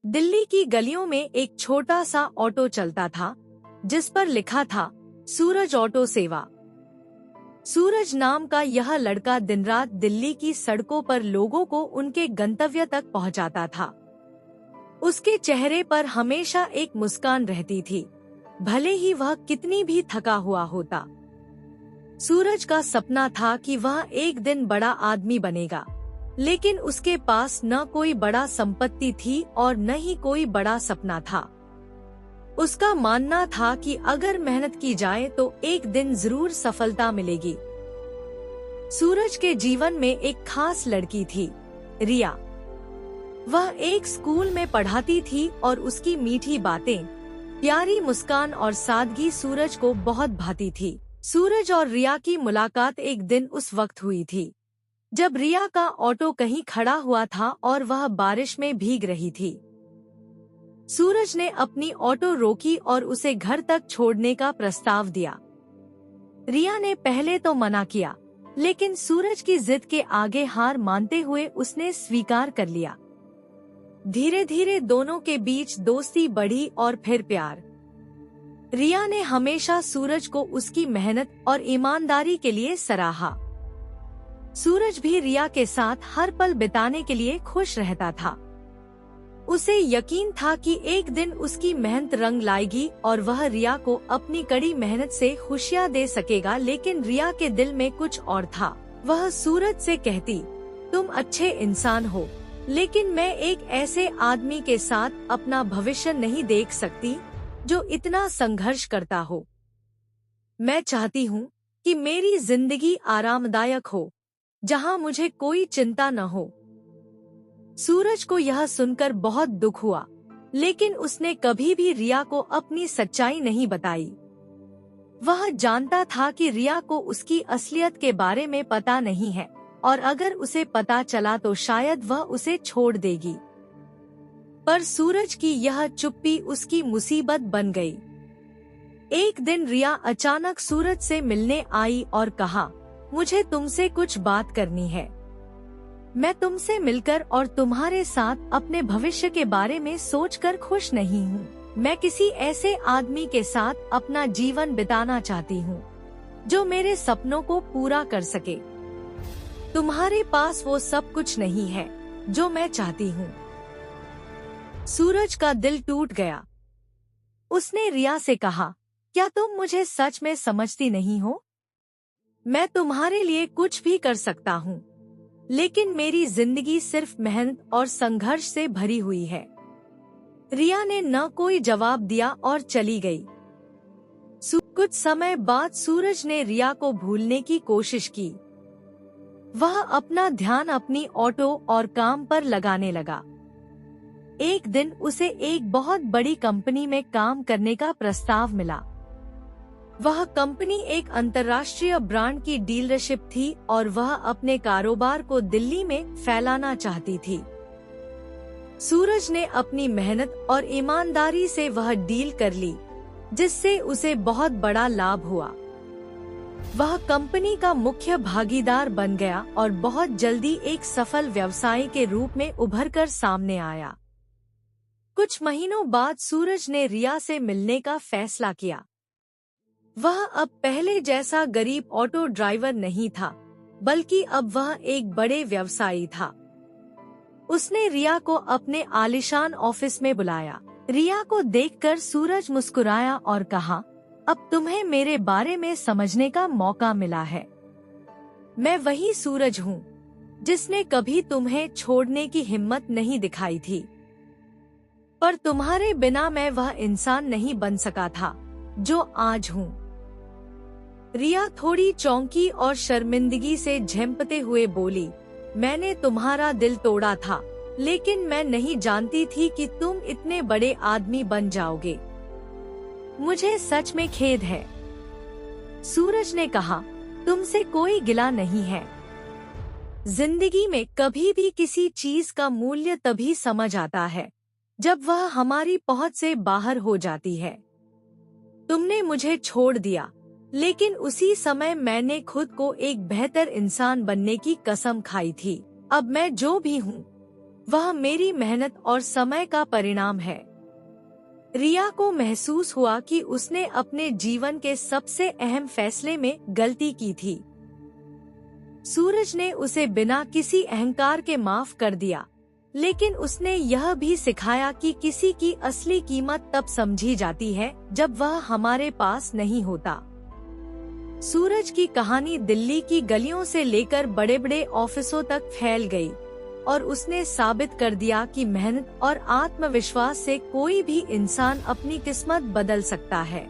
दिल्ली की गलियों में एक छोटा सा ऑटो चलता था जिस पर लिखा था सूरज ऑटो सेवा। सूरज नाम का यह लड़का दिन रात दिल्ली की सड़कों पर लोगों को उनके गंतव्य तक पहुंचाता था। उसके चेहरे पर हमेशा एक मुस्कान रहती थी, भले ही वह कितनी भी थका हुआ होता। सूरज का सपना था कि वह एक दिन बड़ा आदमी बनेगा, लेकिन उसके पास न कोई बड़ा संपत्ति थी और न ही कोई बड़ा सपना था। उसका मानना था कि अगर मेहनत की जाए तो एक दिन जरूर सफलता मिलेगी। सूरज के जीवन में एक खास लड़की थी, रिया। वह एक स्कूल में पढ़ाती थी और उसकी मीठी बातें, प्यारी मुस्कान और सादगी सूरज को बहुत भाती थी। सूरज और रिया की मुलाकात एक दिन उस वक्त हुई थी जब रिया का ऑटो कहीं खड़ा हुआ था और वह बारिश में भीग रही थी। सूरज ने अपनी ऑटो रोकी और उसे घर तक छोड़ने का प्रस्ताव दिया। रिया ने पहले तो मना किया, लेकिन सूरज की जिद के आगे हार मानते हुए उसने स्वीकार कर लिया। धीरे धीरे दोनों के बीच दोस्ती बढ़ी और फिर प्यार। रिया ने हमेशा सूरज को उसकी मेहनत और ईमानदारी के लिए सराहा। सूरज भी रिया के साथ हर पल बिताने के लिए खुश रहता था। उसे यकीन था कि एक दिन उसकी मेहनत रंग लाएगी और वह रिया को अपनी कड़ी मेहनत से खुशियां दे सकेगा। लेकिन रिया के दिल में कुछ और था। वह सूरज से कहती, तुम अच्छे इंसान हो, लेकिन मैं एक ऐसे आदमी के साथ अपना भविष्य नहीं देख सकती जो इतना संघर्ष करता हो। मैं चाहती हूँ कि मेरी जिंदगी आरामदायक हो, जहाँ मुझे कोई चिंता न हो। सूरज को यह सुनकर बहुत दुख हुआ, लेकिन उसने कभी भी रिया को अपनी सच्चाई नहीं बताई। वह जानता था कि रिया को उसकी असलियत के बारे में पता नहीं है और अगर उसे पता चला तो शायद वह उसे छोड़ देगी। पर सूरज की यह चुप्पी उसकी मुसीबत बन गई। एक दिन रिया अचानक सूरज से मिलने आई और कहा, मुझे तुमसे कुछ बात करनी है। मैं तुमसे मिलकर और तुम्हारे साथ अपने भविष्य के बारे में सोचकर खुश नहीं हूँ। मैं किसी ऐसे आदमी के साथ अपना जीवन बिताना चाहती हूँ जो मेरे सपनों को पूरा कर सके। तुम्हारे पास वो सब कुछ नहीं है जो मैं चाहती हूँ। सूरज का दिल टूट गया। उसने रिया से कहा, क्या तुम मुझे सच में समझती नहीं हो? मैं तुम्हारे लिए कुछ भी कर सकता हूँ, लेकिन मेरी जिंदगी सिर्फ मेहनत और संघर्ष से भरी हुई है। रिया ने न कोई जवाब दिया और चली गई। कुछ समय बाद सूरज ने रिया को भूलने की कोशिश की। वह अपना ध्यान अपनी ऑटो और काम पर लगाने लगा। एक दिन उसे एक बहुत बड़ी कंपनी में काम करने का प्रस्ताव मिला। वह कंपनी एक अंतर्राष्ट्रीय ब्रांड की डीलरशिप थी और वह अपने कारोबार को दिल्ली में फैलाना चाहती थी। सूरज ने अपनी मेहनत और ईमानदारी से वह डील कर ली, जिससे उसे बहुत बड़ा लाभ हुआ। वह कंपनी का मुख्य भागीदार बन गया और बहुत जल्दी एक सफल व्यवसायी के रूप में उभरकर सामने आया। कुछ महीनों बाद सूरज ने रिया से मिलने का फैसला किया। वह अब पहले जैसा गरीब ऑटो ड्राइवर नहीं था, बल्कि अब वह एक बड़े व्यवसायी था। उसने रिया को अपने आलीशान ऑफिस में बुलाया। रिया को देखकर सूरज मुस्कुराया और कहा, अब तुम्हें मेरे बारे में समझने का मौका मिला है। मैं वही सूरज हूँ जिसने कभी तुम्हें छोड़ने की हिम्मत नहीं दिखाई थी, पर तुम्हारे बिना मैं वह इंसान नहीं बन सका था जो आज हूँ। रिया थोड़ी चौंकी और शर्मिंदगी से झेंपते हुए बोली, मैंने तुम्हारा दिल तोड़ा था, लेकिन मैं नहीं जानती थी कि तुम इतने बड़े आदमी बन जाओगे। मुझे सच में खेद है। सूरज ने कहा, तुमसे कोई गिला नहीं है। जिंदगी में कभी भी किसी चीज का मूल्य तभी समझ आता है जब वह हमारी पहुंच से बाहर हो जाती है। तुमने मुझे छोड़ दिया, लेकिन उसी समय मैंने खुद को एक बेहतर इंसान बनने की कसम खाई थी। अब मैं जो भी हूँ वह मेरी मेहनत और समय का परिणाम है। रिया को महसूस हुआ कि उसने अपने जीवन के सबसे अहम फैसले में गलती की थी। सूरज ने उसे बिना किसी अहंकार के माफ कर दिया, लेकिन उसने यह भी सिखाया कि किसी की असली कीमत तब समझी जाती है जब वह हमारे पास नहीं होता। सूरज की कहानी दिल्ली की गलियों से लेकर बड़े बड़े ऑफिसों तक फैल गई और उसने साबित कर दिया कि मेहनत और आत्मविश्वास से कोई भी इंसान अपनी किस्मत बदल सकता है।